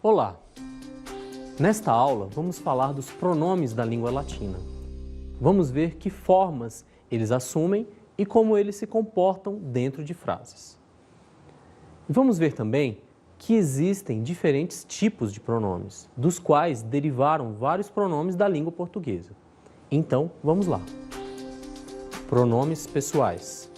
Olá! Nesta aula vamos falar dos pronomes da língua latina. Vamos ver que formas eles assumem e como eles se comportam dentro de frases. Vamos ver também que existem diferentes tipos de pronomes, dos quais derivaram vários pronomes da língua portuguesa. Então, vamos lá. Pronomes pessoais.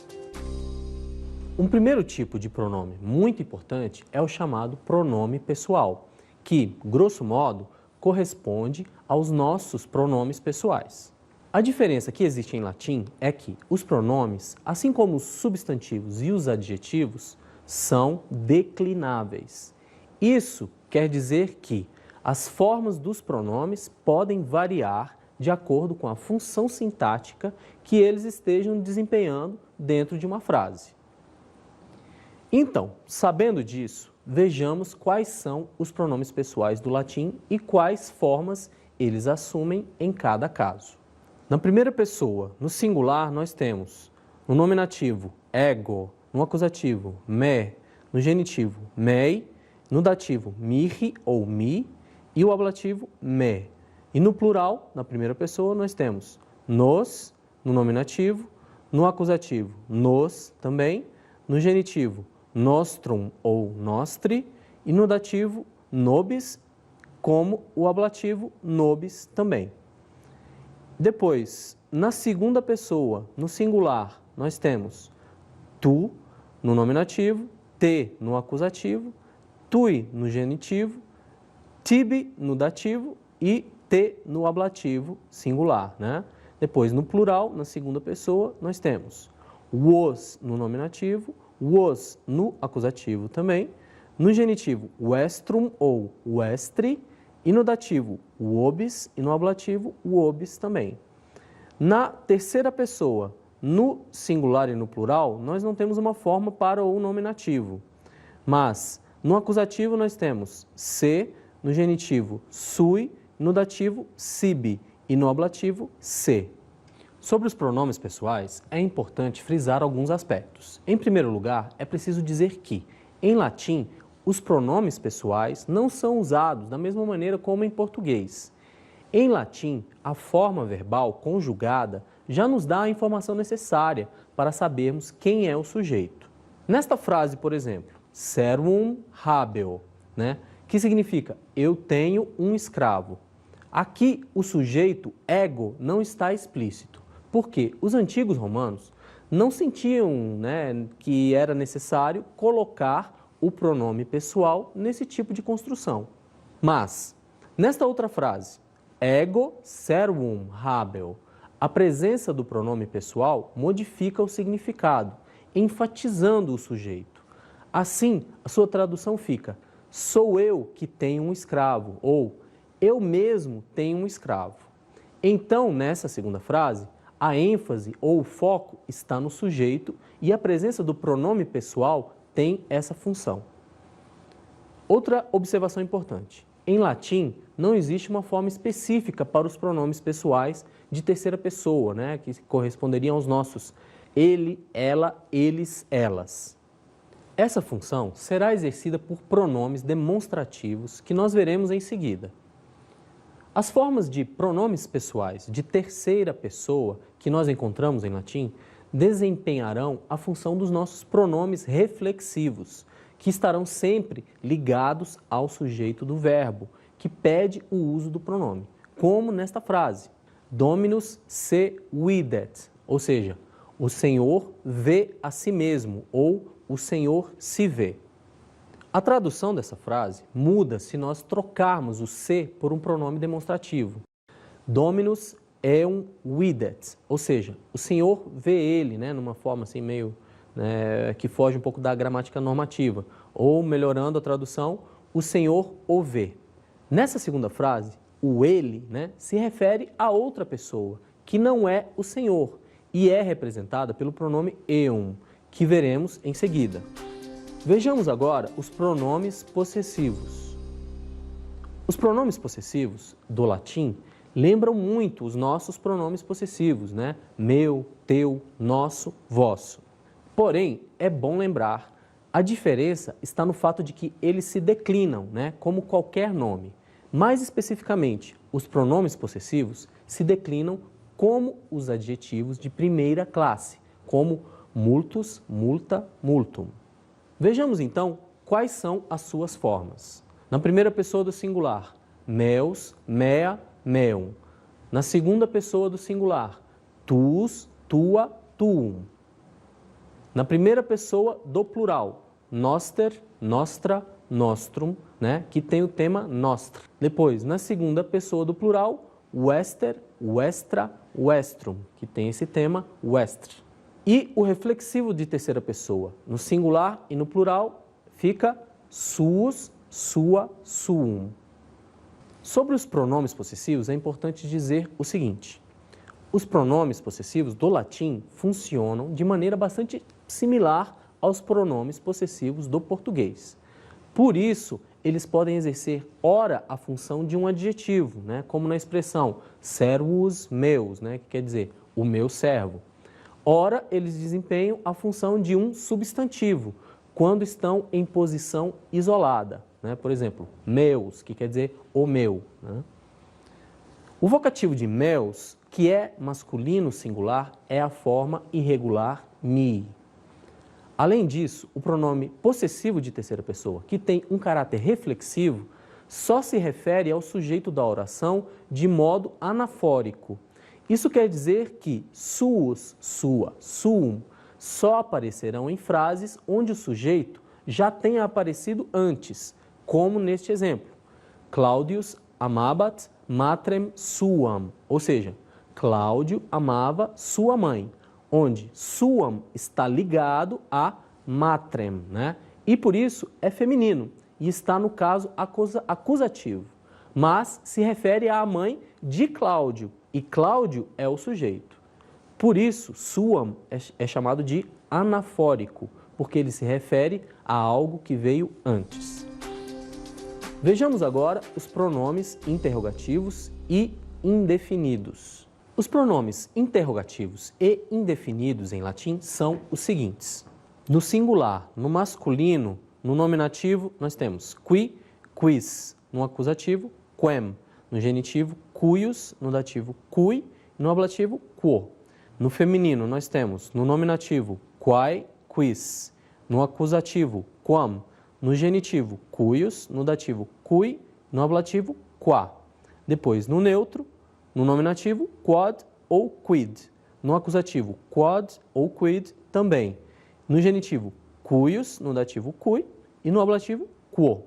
Um primeiro tipo de pronome muito importante é o chamado pronome pessoal, que, grosso modo, corresponde aos nossos pronomes pessoais. A diferença que existe em latim é que os pronomes, assim como os substantivos e os adjetivos, são declináveis. Isso quer dizer que as formas dos pronomes podem variar de acordo com a função sintática que eles estejam desempenhando dentro de uma frase. Então, sabendo disso, vejamos quais são os pronomes pessoais do latim e quais formas eles assumem em cada caso. Na primeira pessoa, no singular, nós temos no nominativo ego, no acusativo me, no genitivo mei, no dativo mihi ou mi e o ablativo me. E no plural, na primeira pessoa, nós temos nos, no nominativo, no acusativo nos também, no genitivo nostrum ou nostri e no dativo nobis, como o ablativo nobis também. Depois, na segunda pessoa, no singular, nós temos tu no nominativo, te no acusativo, tui no genitivo, tibi no dativo e te no ablativo singular, né? Depois, no plural, na segunda pessoa, nós temos vos no nominativo, vos no acusativo também, no genitivo vestrum ou vestri e no dativo vobis e no ablativo vobis também. Na terceira pessoa, no singular e no plural, nós não temos uma forma para o nominativo, mas no acusativo nós temos se, no genitivo sui, no dativo sibi e no ablativo se. Sobre os pronomes pessoais, é importante frisar alguns aspectos. Em primeiro lugar, é preciso dizer que, em latim, os pronomes pessoais não são usados da mesma maneira como em português. Em latim, a forma verbal conjugada já nos dá a informação necessária para sabermos quem é o sujeito. Nesta frase, por exemplo, servum habeo, que significa eu tenho um escravo. Aqui, o sujeito ego não está explícito, porque os antigos romanos não sentiam que era necessário colocar o pronome pessoal nesse tipo de construção. Mas, nesta outra frase, ego servum habeo, a presença do pronome pessoal modifica o significado, enfatizando o sujeito. Assim, a sua tradução fica, sou eu que tenho um escravo, ou eu mesmo tenho um escravo. Então, nessa segunda frase, a ênfase ou o foco está no sujeito e a presença do pronome pessoal tem essa função. Outra observação importante. Em latim, não existe uma forma específica para os pronomes pessoais de terceira pessoa, que corresponderiam aos nossos ele, ela, eles, elas. Essa função será exercida por pronomes demonstrativos que nós veremos em seguida. As formas de pronomes pessoais de terceira pessoa que nós encontramos em latim desempenharão a função dos nossos pronomes reflexivos, que estarão sempre ligados ao sujeito do verbo, que pede o uso do pronome, como nesta frase, Dominus se videt, ou seja, o Senhor vê a si mesmo, ou o Senhor se vê. A tradução dessa frase muda se nós trocarmos o se por um pronome demonstrativo. Dominus eum videt, ou seja, o Senhor vê ele, numa forma assim meio que foge um pouco da gramática normativa. Ou, melhorando a tradução, o Senhor o vê. Nessa segunda frase, o ele se refere a outra pessoa, que não é o Senhor, e é representada pelo pronome eum, que veremos em seguida. Vejamos agora os pronomes possessivos. Os pronomes possessivos do latim lembram muito os nossos pronomes possessivos, meu, teu, nosso, vosso. Porém, é bom lembrar A diferença está no fato de que eles se declinam, né, como qualquer nome. Mais especificamente, os pronomes possessivos se declinam como os adjetivos de primeira classe, como multus, multa, multum. Vejamos então quais são as suas formas. Na primeira pessoa do singular, meus, mea, meum. Na segunda pessoa do singular, tuus, tua, tuum. Na primeira pessoa do plural, noster, nostra, nostrum, né, que tem o tema nostra. Depois, na segunda pessoa do plural, vester, vestra, vestrum, que tem esse tema vestre. E o reflexivo de terceira pessoa, no singular e no plural, fica suus, sua, suum. Sobre os pronomes possessivos, é importante dizer o seguinte: os pronomes possessivos do latim funcionam de maneira bastante similar aos pronomes possessivos do português. Por isso, eles podem exercer ora a função de um adjetivo, né, como na expressão servus meus, né, que quer dizer o meu servo. Ora, eles desempenham a função de um substantivo, quando estão em posição isolada, né? Por exemplo, meus, que quer dizer o meu, né? O vocativo de meus, que é masculino singular, é a forma irregular mi. Além disso, o pronome possessivo de terceira pessoa, que tem um caráter reflexivo, só se refere ao sujeito da oração de modo anafórico. Isso quer dizer que suus, sua, suum só aparecerão em frases onde o sujeito já tenha aparecido antes, como neste exemplo. Claudius amabat matrem suam, ou seja, Cláudio amava sua mãe, onde suam está ligado a matrem, né? E por isso é feminino e está no caso acusativo, mas se refere à mãe de Cláudio, e Cláudio é o sujeito. Por isso, suam é chamado de anafórico, porque ele se refere a algo que veio antes. Vejamos agora os pronomes interrogativos e indefinidos. Os pronomes interrogativos e indefinidos em latim são os seguintes. No singular, no masculino, no nominativo, nós temos qui, quis, no acusativo, quem, no genitivo, cuius, no dativo, cui, no ablativo, quo. No feminino, nós temos no nominativo, quae, quis, no acusativo, quam, no genitivo, cuius, no dativo, cui, no ablativo, qua. Depois, no neutro, no nominativo, quod ou quid. No acusativo, quod ou quid também. No genitivo, cuius, no dativo, cui, e no ablativo, quo.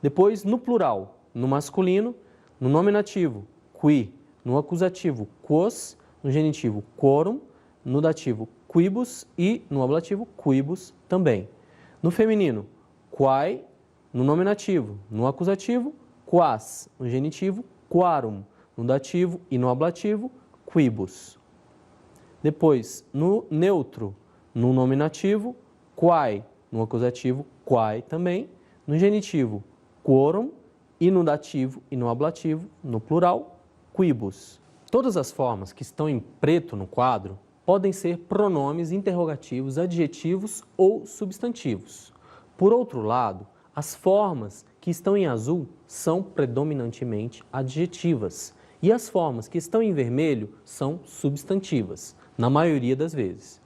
Depois, no plural, no masculino, no nominativo, qui, no acusativo, quos, no genitivo, quorum, no dativo, quibus e no ablativo, quibus também. No feminino, quae, no nominativo, no acusativo, quas, no genitivo, quarum, no dativo e no ablativo, quibus. Depois, no neutro, no nominativo, quae, no acusativo, quae também, no genitivo, quorum, e no dativo e no ablativo, no plural, quibus. Todas as formas que estão em preto no quadro podem ser pronomes interrogativos, adjetivos ou substantivos. Por outro lado, as formas que estão em azul são predominantemente adjetivas e as formas que estão em vermelho são substantivas, na maioria das vezes.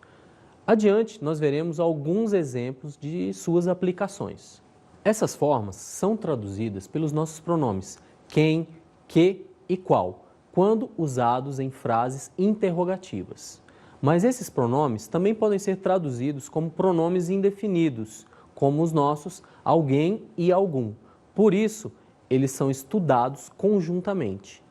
Adiante, nós veremos alguns exemplos de suas aplicações. Essas formas são traduzidas pelos nossos pronomes quem, que e qual, quando usados em frases interrogativas. Mas esses pronomes também podem ser traduzidos como pronomes indefinidos, como os nossos alguém e algum. Por isso, eles são estudados conjuntamente.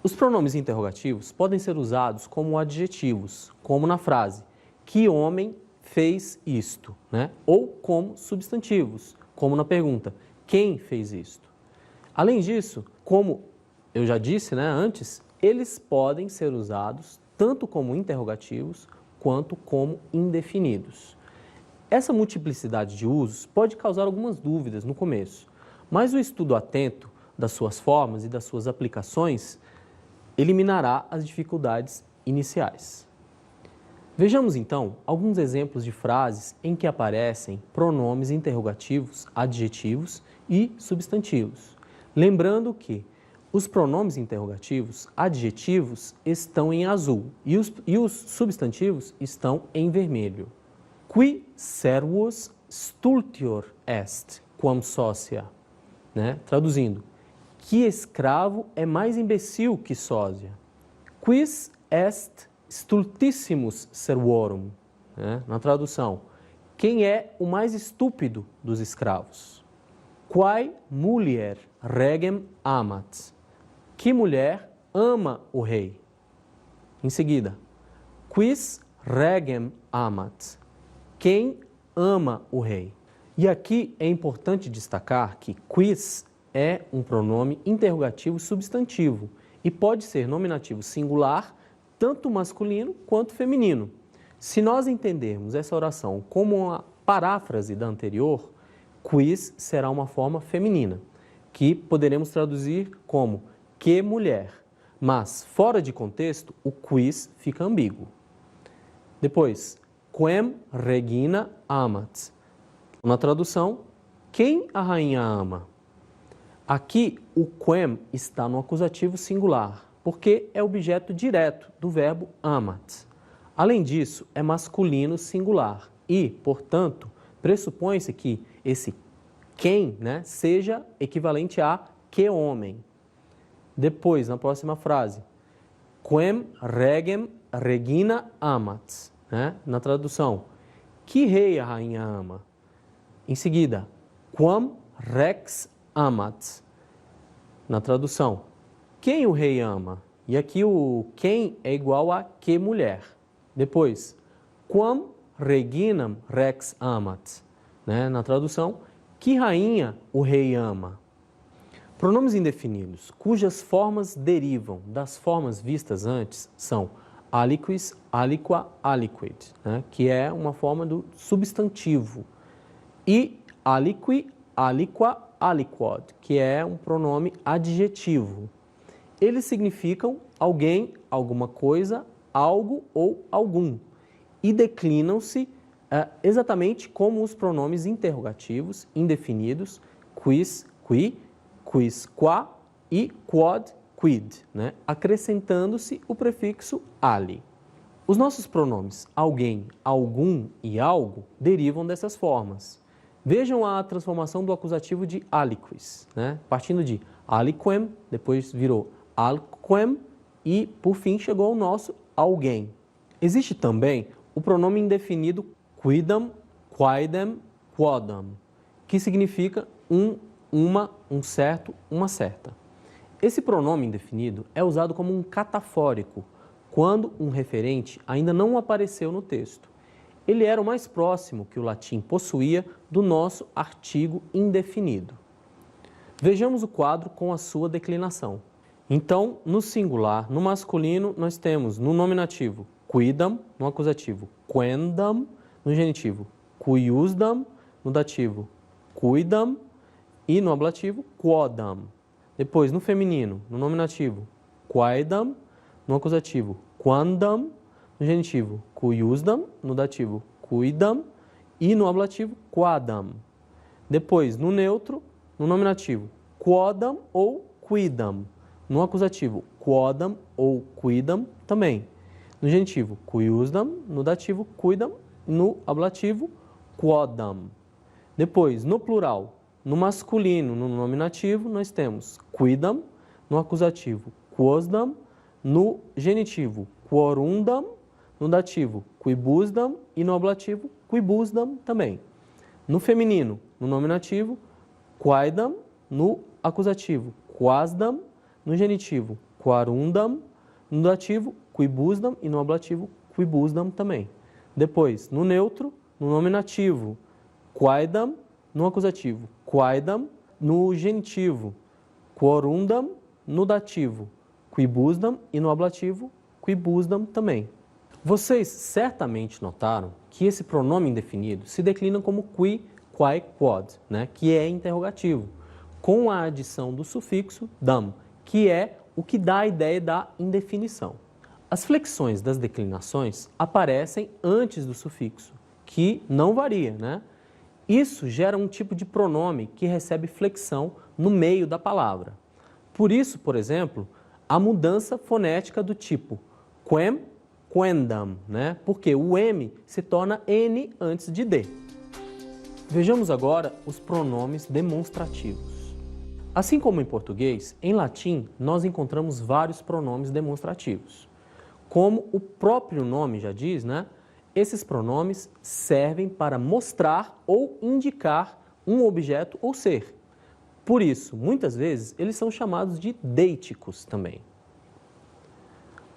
Os pronomes interrogativos podem ser usados como adjetivos, como na frase que homem fez isto, né? Ou como substantivos, como na pergunta quem fez isto. Além disso, como eu já disse, né, antes, eles podem ser usados tanto como interrogativos quanto como indefinidos. Essa multiplicidade de usos pode causar algumas dúvidas no começo, mas o estudo atento das suas formas e das suas aplicações eliminará as dificuldades iniciais. Vejamos então alguns exemplos de frases em que aparecem pronomes interrogativos, adjetivos e substantivos. Lembrando que os pronomes interrogativos, adjetivos, estão em azul e os substantivos estão em vermelho. Qui servus stultior est, quam socia. Traduzindo, que escravo é mais imbecil que sósia. Quis est stultissimus servorum. Na tradução, quem é o mais estúpido dos escravos? Quae mulier regem amat. Que mulher ama o rei? Em seguida, quis regem amat. Quem ama o rei? E aqui é importante destacar que quis é um pronome interrogativo substantivo e pode ser nominativo singular, tanto masculino quanto feminino. Se nós entendermos essa oração como uma paráfrase da anterior, quis será uma forma feminina, que poderemos traduzir como que mulher, mas fora de contexto, o quis fica ambíguo. Depois, quem regina amat. Na tradução, quem a rainha ama? Aqui, o quem está no acusativo singular, porque é objeto direto do verbo amat. Além disso, é masculino singular e, portanto, pressupõe-se que esse quem seja equivalente a que homem. Depois, na próxima frase, quem regem regina amat. Na tradução, que rei a rainha ama? Em seguida, quam rex amat. Na tradução, quem o rei ama? E aqui o quem é igual a que mulher. Depois, quam reginam rex amat. Na tradução, que rainha o rei ama? Pronomes indefinidos, cujas formas derivam das formas vistas antes, são aliquis, aliqua, aliquid, que é uma forma do substantivo, e aliqui, aliqua, aliquod, que é um pronome adjetivo. Eles significam alguém, alguma coisa, algo ou algum, e declinam-se exatamente como os pronomes interrogativos indefinidos quis, qui, quis, qua e quod, quid, acrescentando-se o prefixo ali. Os nossos pronomes alguém, algum e algo derivam dessas formas. Vejam a transformação do acusativo de aliquis, partindo de aliquem, depois virou alquem e, por fim, chegou ao nosso alguém. Existe também o pronome indefinido quidam, quaidem, quodam, que significa um, uma, um certo, uma certa. Esse pronome indefinido é usado como um catafórico, quando um referente ainda não apareceu no texto. Ele era o mais próximo que o latim possuía do nosso artigo indefinido. Vejamos o quadro com a sua declinação. Então, no singular, no masculino, nós temos no nominativo quidam, no acusativo quendam, no genitivo cuiusdam, no dativo cuidam e no ablativo quodam. Depois, no feminino, no nominativo quaidam, no acusativo quandam, no genitivo cuiusdam, no dativo cuidam e no ablativo quadam. Depois, no neutro, no nominativo quodam ou quidam. No acusativo quodam ou quidam também. No genitivo cuiusdam, no dativo cuidam, no ablativo quodam. Depois, no plural, no masculino, no nominativo, nós temos quidam, no acusativo quosdam, no genitivo quorundam, no dativo quibusdam e no ablativo quibusdam também. No feminino, no nominativo quaidam, no acusativo quasdam, no genitivo quarundam, no dativo quibusdam e no ablativo quibusdam também. Depois, no neutro, no nominativo quaidam, no acusativo quaidam, no genitivo quorundam, no dativo quibusdam e no ablativo quibusdam também. Vocês certamente notaram que esse pronome indefinido se declina como qui, quae, quod, que é interrogativo, com a adição do sufixo dam, que é o que dá a ideia da indefinição. As flexões das declinações aparecem antes do sufixo, que não varia, né? Isso gera um tipo de pronome que recebe flexão no meio da palavra. Por isso, por exemplo, a mudança fonética do tipo quem, quendam, né? Porque o M se torna N antes de D. Vejamos agora os pronomes demonstrativos. Assim como em português, em latim nós encontramos vários pronomes demonstrativos. Como o próprio nome já diz, né? Esses pronomes servem para mostrar ou indicar um objeto ou ser. Por isso, muitas vezes, eles são chamados de deiticos também.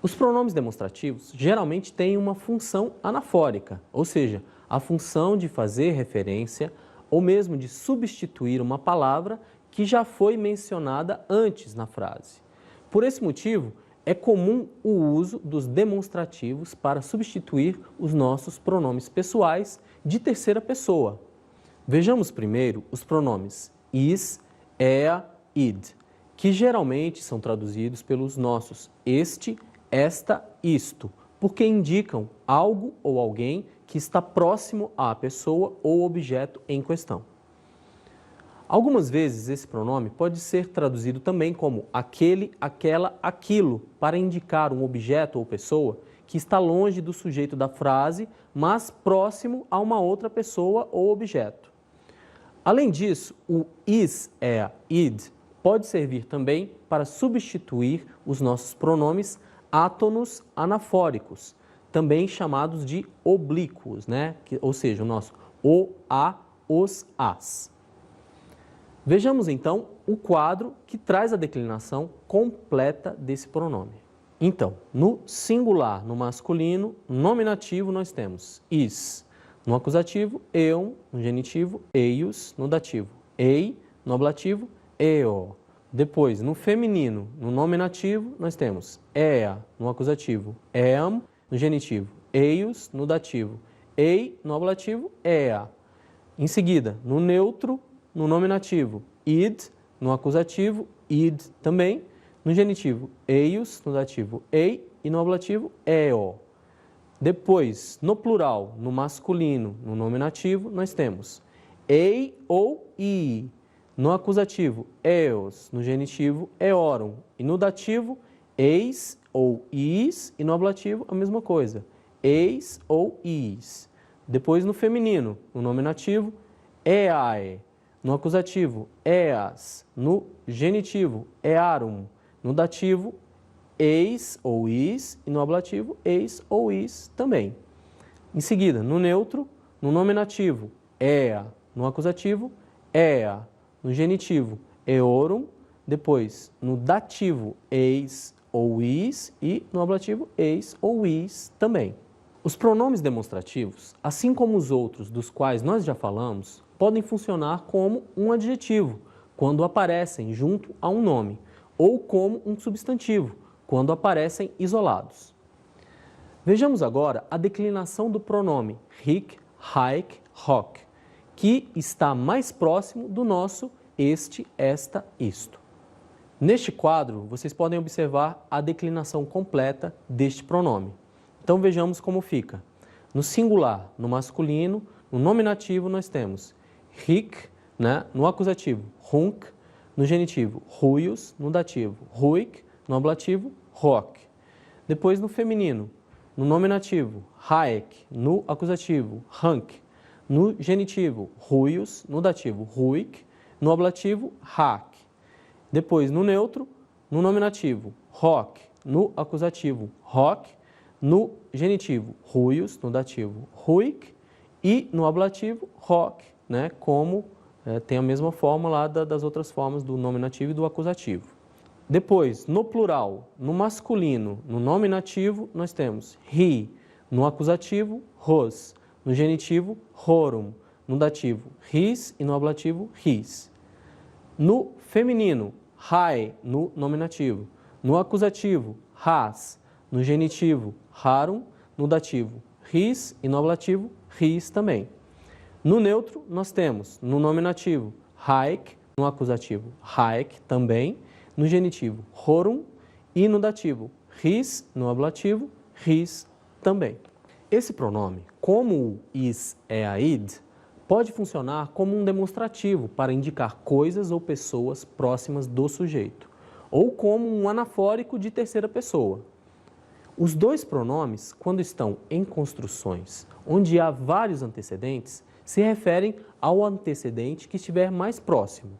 Os pronomes demonstrativos geralmente têm uma função anafórica, ou seja, a função de fazer referência ou mesmo de substituir uma palavra que já foi mencionada antes na frase. Por esse motivo, é comum o uso dos demonstrativos para substituir os nossos pronomes pessoais de terceira pessoa. Vejamos primeiro os pronomes is, ea, id, que geralmente são traduzidos pelos nossos este, esta, isto, porque indicam algo ou alguém que está próximo à pessoa ou objeto em questão. Algumas vezes esse pronome pode ser traduzido também como aquele, aquela, aquilo, para indicar um objeto ou pessoa que está longe do sujeito da frase, mas próximo a uma outra pessoa ou objeto. Além disso, o is, ea, id pode servir também para substituir os nossos pronomes átonos anafóricos, também chamados de oblíquos, né? Ou seja, o nosso o, a, os, as. Vejamos então o quadro que traz a declinação completa desse pronome. Então, no singular, no masculino, no nominativo nós temos is, no acusativo, eum, no genitivo, eius, no dativo, ei, no ablativo, eo. Depois, no feminino, no nominativo, nós temos ea, no acusativo, eam, no genitivo, eius, no dativo, ei, no ablativo, ea. Em seguida, no neutro, no nominativo, id, no acusativo, id também, no genitivo, eius, no dativo, ei, e no ablativo, eo. Depois, no plural, no masculino, no nominativo, nós temos ei ou i, no acusativo, eos, no genitivo, eorum, e no dativo, eis ou is, e no ablativo, a mesma coisa, eis ou is. Depois, no feminino, no nominativo, eae, no acusativo, eas, no genitivo, earum, no dativo, eis ou is, e no ablativo, eis ou is também. Em seguida, no neutro, no nominativo, ea, no acusativo, ea, no genitivo, eorum, depois no dativo, eis ou is, e no ablativo, eis ou is também. Os pronomes demonstrativos, assim como os outros dos quais nós já falamos, podem funcionar como um adjetivo, quando aparecem junto a um nome, ou como um substantivo, quando aparecem isolados. Vejamos agora a declinação do pronome hic, haec, hoc, que está mais próximo do nosso este, esta, isto. Neste quadro, vocês podem observar a declinação completa deste pronome. Então vejamos como fica. No singular, no masculino, no nominativo nós temos hic, né? No acusativo, hunc, no genitivo, huius, no dativo, huic, no ablativo, hoc. Depois no feminino, no nominativo, haec, no acusativo, hanc, no genitivo, huius, no dativo, huic, no ablativo, hac. Depois no neutro, no nominativo, hoc, no acusativo, hoc, no genitivo, huius, no dativo, huic, e no ablativo, hoc, né, como tem a mesma forma lá das outras formas do nominativo e do acusativo. Depois, no plural, no masculino, no nominativo, nós temos ri, no acusativo, ros, no genitivo, horum, no dativo, ris e no ablativo, ris. No feminino, hai, no nominativo, no acusativo, ras, no genitivo, harum, no dativo, ris e no ablativo, ris também. No neutro, nós temos no nominativo, haec, no acusativo, haec também, no genitivo, horum e no dativo, ris no ablativo, ris também. Esse pronome, como o is é a id, pode funcionar como um demonstrativo para indicar coisas ou pessoas próximas do sujeito, ou como um anafórico de terceira pessoa. Os dois pronomes, quando estão em construções onde há vários antecedentes, se referem ao antecedente que estiver mais próximo.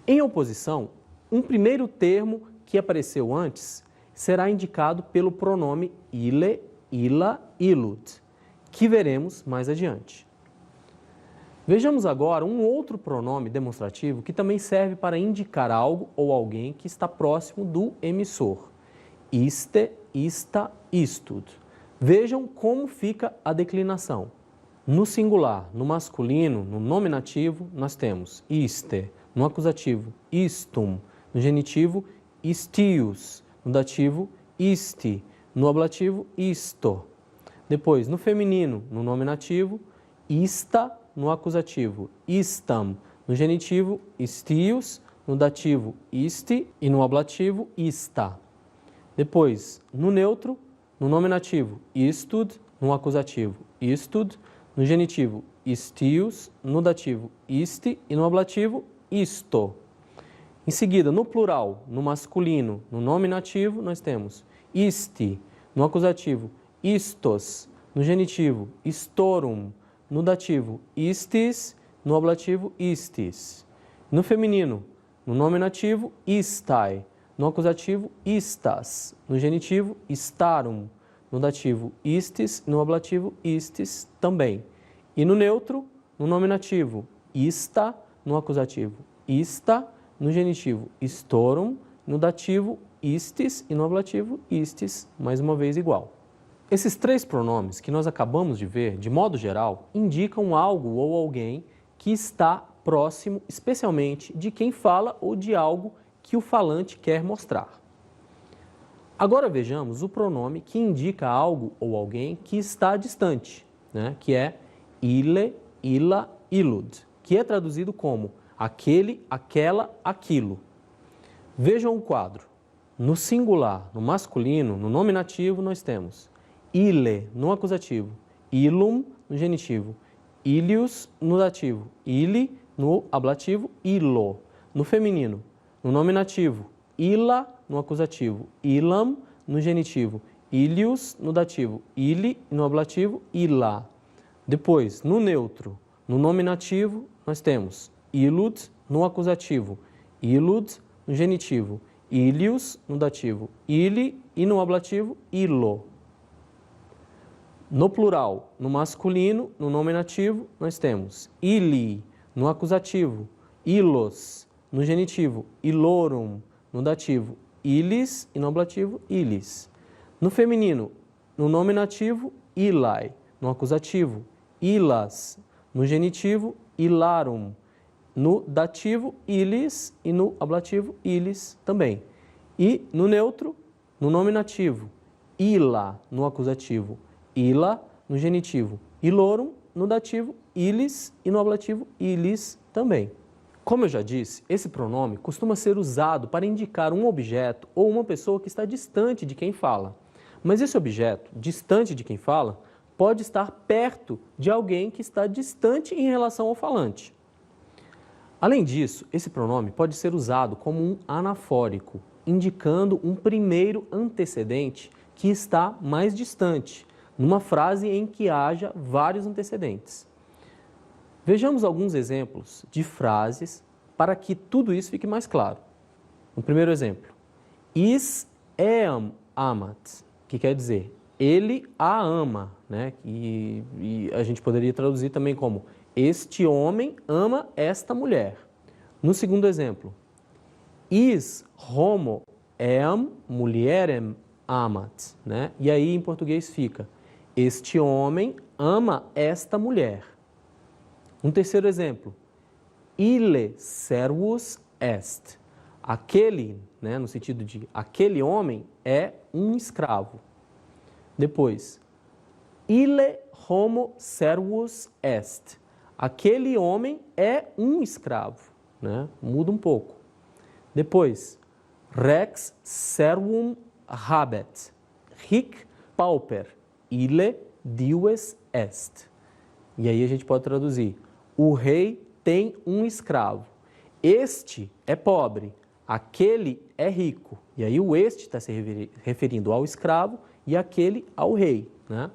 Em oposição, um primeiro termo que apareceu antes será indicado pelo pronome ile, ila, ilud, que veremos mais adiante. Vejamos agora um outro pronome demonstrativo que também serve para indicar algo ou alguém que está próximo do emissor. Iste, ista, istud. Vejam como fica a declinação. No singular, no masculino, no nominativo, nós temos iste, no acusativo, istum, no genitivo, istius, no dativo, isti, no ablativo, isto. Depois, no feminino, no nominativo, ista, no acusativo, istam, no genitivo, istius, no dativo, isti e no ablativo, ista. Depois, no neutro, no nominativo, istud, no acusativo, istud, no genitivo, istius, no dativo, isti e no ablativo, isto. Em seguida, no plural, no masculino, no nominativo, nós temos isti, no acusativo, istos, no genitivo, istorum, no dativo, istis, no ablativo, istis. No feminino, no nominativo, istai, no acusativo, istas, no genitivo, istarum, no dativo, istis, no ablativo, istis também. E no neutro, no nominativo, ista, no acusativo, ista, no genitivo, istorum, no dativo, istis e no ablativo, istis, mais uma vez igual. Esses três pronomes que nós acabamos de ver, de modo geral, indicam algo ou alguém que está próximo, especialmente de quem fala ou de algo que o falante quer mostrar. Agora vejamos o pronome que indica algo ou alguém que está distante, que é ile, ila, ilud, que é traduzido como aquele, aquela, aquilo. Vejam o quadro. No singular, no masculino, no nominativo, nós temos ile no acusativo, ilum no genitivo, ilius no dativo, ili no ablativo, ilo. No feminino, no nominativo, ila no acusativo, ilam no genitivo, ilius no dativo, ili no ablativo, ila. Depois, no neutro, no nominativo, nós temos ilud no acusativo, ilud no genitivo, ilius no dativo, ili e no ablativo, ilo. No plural, no masculino, no nominativo, nós temos ili no acusativo, ilos no genitivo, ilorum no dativo, ilis e no ablativo, ilis. No feminino, no nominativo, ilai, no acusativo, ilas, no genitivo, ilarum, no dativo, ilis e no ablativo, ilis também. E no neutro, no nominativo, ila, no acusativo, ila, no genitivo, ilorum, no dativo, ilis e no ablativo, ilis também. Como eu já disse, esse pronome costuma ser usado para indicar um objeto ou uma pessoa que está distante de quem fala. Mas esse objeto, distante de quem fala, pode estar perto de alguém que está distante em relação ao falante. Além disso, esse pronome pode ser usado como um anafórico, indicando um primeiro antecedente que está mais distante, numa frase em que haja vários antecedentes. Vejamos alguns exemplos de frases para que tudo isso fique mais claro. No primeiro exemplo, is eam amat, que quer dizer ele a ama, e a gente poderia traduzir também como este homem ama esta mulher. No segundo exemplo, is homo eam mulierem amat, e aí em português fica este homem ama esta mulher. Um terceiro exemplo, ille servus est. Aquele, no sentido de aquele homem é um escravo. Depois, ille homo servus est. Aquele homem é um escravo, Muda um pouco. Depois, rex servum habet, hic pauper, ille dives est. E aí a gente pode traduzir: o rei tem um escravo. Este é pobre, aquele é rico. E aí o este está se referindo ao escravo e aquele ao rei, né?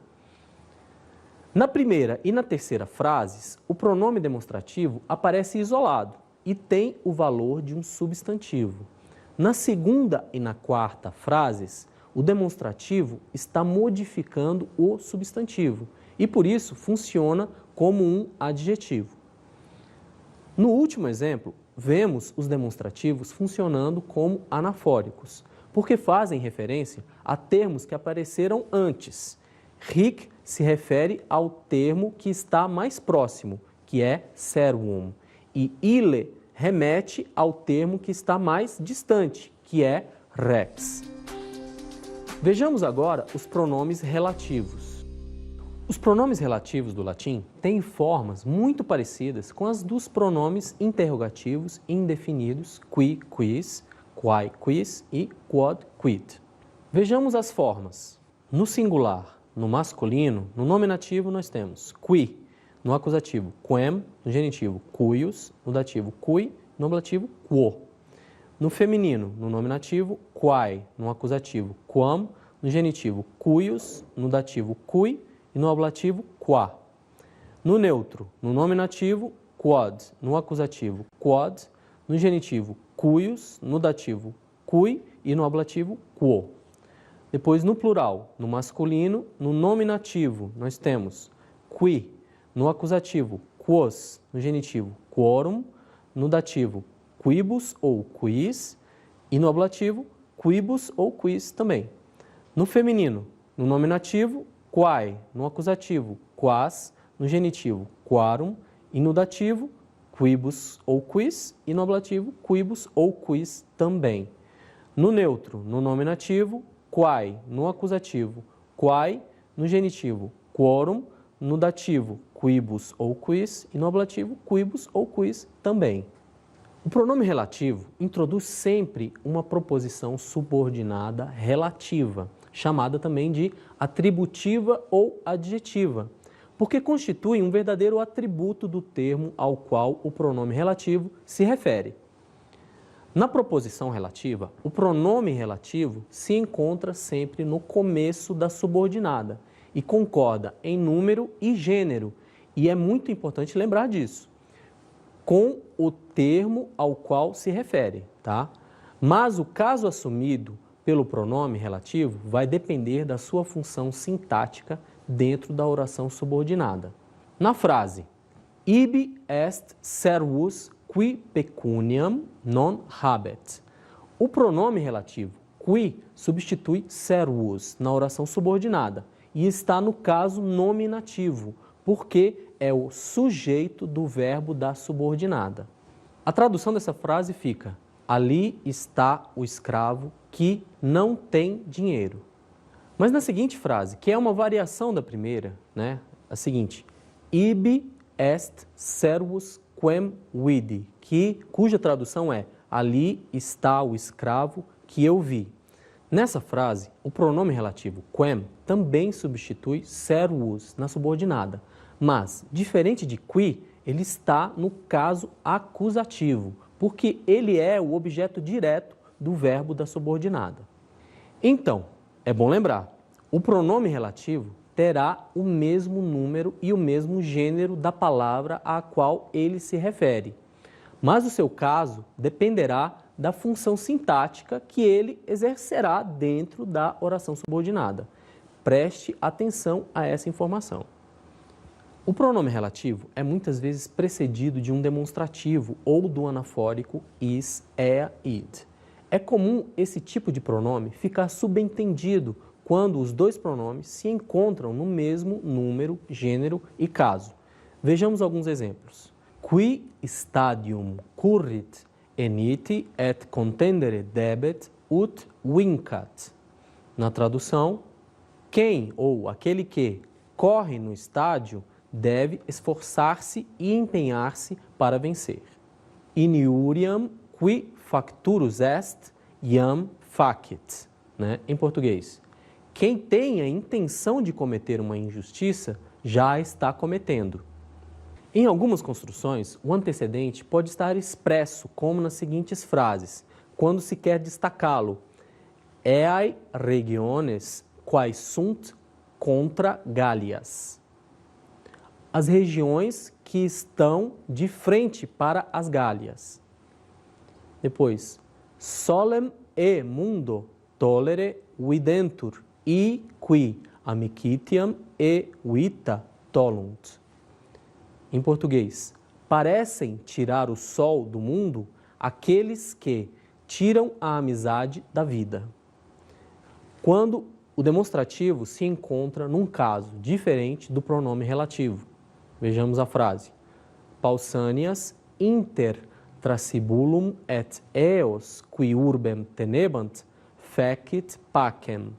Na primeira e na terceira frases, o pronome demonstrativo aparece isolado e tem o valor de um substantivo. Na segunda e na quarta frases, o demonstrativo está modificando o substantivo e, por isso, funciona como um adjetivo. No último exemplo, vemos os demonstrativos funcionando como anafóricos, porque fazem referência a termos que apareceram antes. Hic se refere ao termo que está mais próximo, que é servum, e ille remete ao termo que está mais distante, que é rex. Vejamos agora os pronomes relativos. Os pronomes relativos do latim têm formas muito parecidas com as dos pronomes interrogativos indefinidos qui, quis, quae, quis e quod, quid. Vejamos as formas. No singular, no masculino, no nominativo nós temos qui, no acusativo quem, no genitivo cuius, no dativo cui, no ablativo quo. No feminino, no nominativo quae, no acusativo quam, no genitivo cuius, no dativo cui e no ablativo qua. No neutro, no nominativo quod, no acusativo quod, no genitivo cuius, no dativo cui e no ablativo quo. Depois, no plural, no masculino, no nominativo, nós temos qui, no acusativo quos, no genitivo quorum, no dativo quibus ou quis e no ablativo quibus ou quis também. No feminino, no nominativo quae, no acusativo quas, no genitivo quarum e no dativo quibus ou quis e no ablativo quibus ou quis também. No neutro, no nominativo quae, no acusativo quae, no genitivo quorum, no dativo quibus ou quis e no ablativo quibus ou quis também. O pronome relativo introduz sempre uma proposição subordinada relativa, chamada também de atributiva ou adjetiva, porque constitui um verdadeiro atributo do termo ao qual o pronome relativo se refere. Na proposição relativa, o pronome relativo se encontra sempre no começo da subordinada e concorda em número e gênero, e é muito importante lembrar disso, com o termo ao qual se refere, tá? Mas o caso assumido pelo pronome relativo vai depender da sua função sintática dentro da oração subordinada. Na frase, ibi est servus qui pecuniam non habet, o pronome relativo qui substitui servus na oração subordinada e está no caso nominativo, porque é o sujeito do verbo da subordinada. A tradução dessa frase fica: ali está o escravo que não tem dinheiro. Mas na seguinte frase, que é uma variação da primeira, né? A seguinte: ibi est servus quem vidi, cuja tradução é: ali está o escravo que eu vi. Nessa frase, o pronome relativo quem também substitui servus na subordinada, mas, diferente de qui, ele está no caso acusativo, porque ele é o objeto direto do verbo da subordinada. Então, é bom lembrar, o pronome relativo terá o mesmo número e o mesmo gênero da palavra à qual ele se refere, mas o seu caso dependerá da função sintática que ele exercerá dentro da oração subordinada. Preste atenção a essa informação. O pronome relativo é muitas vezes precedido de um demonstrativo ou do anafórico is, ea, id. É comum esse tipo de pronome ficar subentendido quando os dois pronomes se encontram no mesmo número, gênero e caso. Vejamos alguns exemplos. Qui stadium currit eniti et contendere debet ut vincat. Na tradução, quem ou aquele que corre no estádio deve esforçar-se e empenhar-se para vencer. Iniuriam qui facturus est, iam facit. né? Em português, quem tem a intenção de cometer uma injustiça já está cometendo. Em algumas construções, o antecedente pode estar expresso como nas seguintes frases, quando se quer destacá-lo. Eae regiones quae sunt contra Gallias. As regiões que estão de frente para as Gálias. Depois, solem e mundo tolere videntur, e qui amicitiam e vita tolunt. Em português, parecem tirar o sol do mundo aqueles que tiram a amizade da vida. Quando o demonstrativo se encontra num caso diferente do pronome relativo. Vejamos a frase. Pausanias inter tracibulum et eos qui urbem tenebant fecit pacem.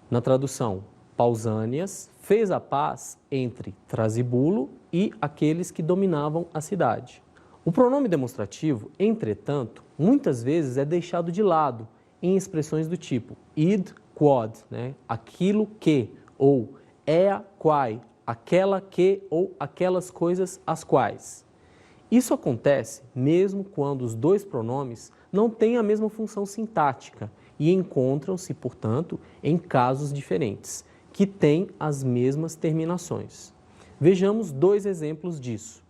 Na tradução, Pausanias fez a paz entre Trasibulo e aqueles que dominavam a cidade. O pronome demonstrativo, entretanto, muitas vezes é deixado de lado em expressões do tipo id quod, né? Aquilo que, ou ea quae, aquela que ou aquelas coisas as quais. Isso acontece mesmo quando os dois pronomes não têm a mesma função sintática e encontram-se, portanto, em casos diferentes, que têm as mesmas terminações. Vejamos dois exemplos disso.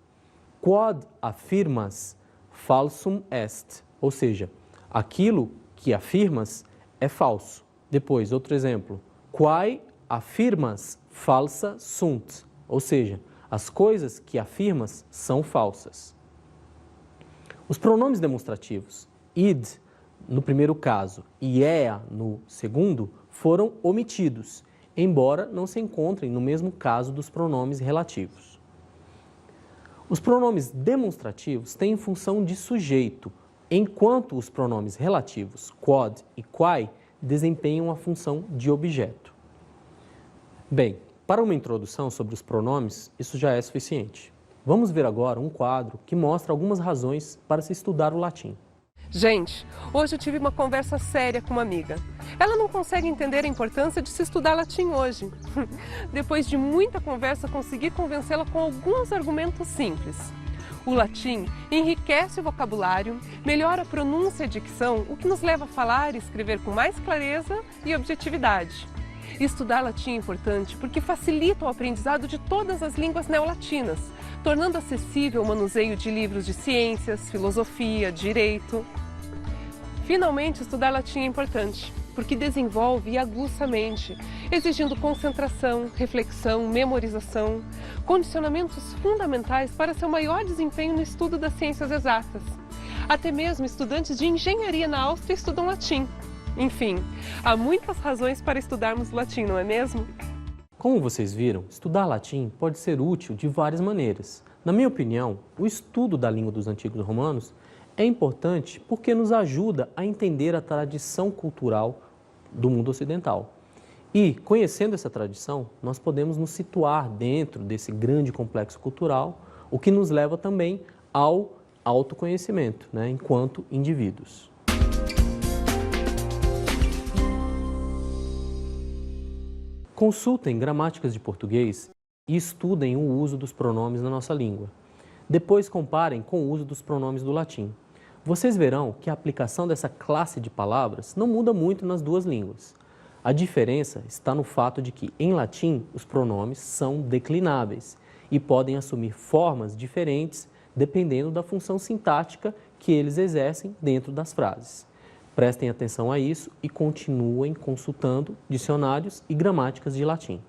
Quod afirmas falsum est, ou seja, aquilo que afirmas é falso. Depois, outro exemplo. Quae afirmas falsa sunt, ou seja, as coisas que afirmas são falsas. Os pronomes demonstrativos id no primeiro caso e ea no segundo foram omitidos, embora não se encontrem no mesmo caso dos pronomes relativos. Os pronomes demonstrativos têm função de sujeito, enquanto os pronomes relativos quod e quae desempenham a função de objeto. Bem, para uma introdução sobre os pronomes, isso já é suficiente. Vamos ver agora um quadro que mostra algumas razões para se estudar o latim. Gente, hoje eu tive uma conversa séria com uma amiga. Ela não consegue entender a importância de se estudar latim hoje. Depois de muita conversa, consegui convencê-la com alguns argumentos simples. O latim enriquece o vocabulário, melhora a pronúncia e a dicção, o que nos leva a falar e escrever com mais clareza e objetividade. Estudar latim é importante porque facilita o aprendizado de todas as línguas neolatinas, tornando acessível o manuseio de livros de ciências, filosofia, direito. Finalmente, estudar latim é importante, porque desenvolve e aguça a mente, exigindo concentração, reflexão, memorização, condicionamentos fundamentais para seu maior desempenho no estudo das ciências exatas. Até mesmo estudantes de engenharia na Áustria estudam latim. Enfim, há muitas razões para estudarmos latim, não é mesmo? Como vocês viram, estudar latim pode ser útil de várias maneiras. Na minha opinião, o estudo da língua dos antigos romanos é importante porque nos ajuda a entender a tradição cultural do mundo ocidental. E, conhecendo essa tradição, nós podemos nos situar dentro desse grande complexo cultural, o que nos leva também ao autoconhecimento, né, enquanto indivíduos. Consultem gramáticas de português e estudem o uso dos pronomes na nossa língua. Depois comparem com o uso dos pronomes do latim. Vocês verão que a aplicação dessa classe de palavras não muda muito nas duas línguas. A diferença está no fato de que, em latim, os pronomes são declináveis e podem assumir formas diferentes dependendo da função sintática que eles exercem dentro das frases. Prestem atenção a isso e continuem consultando dicionários e gramáticas de latim.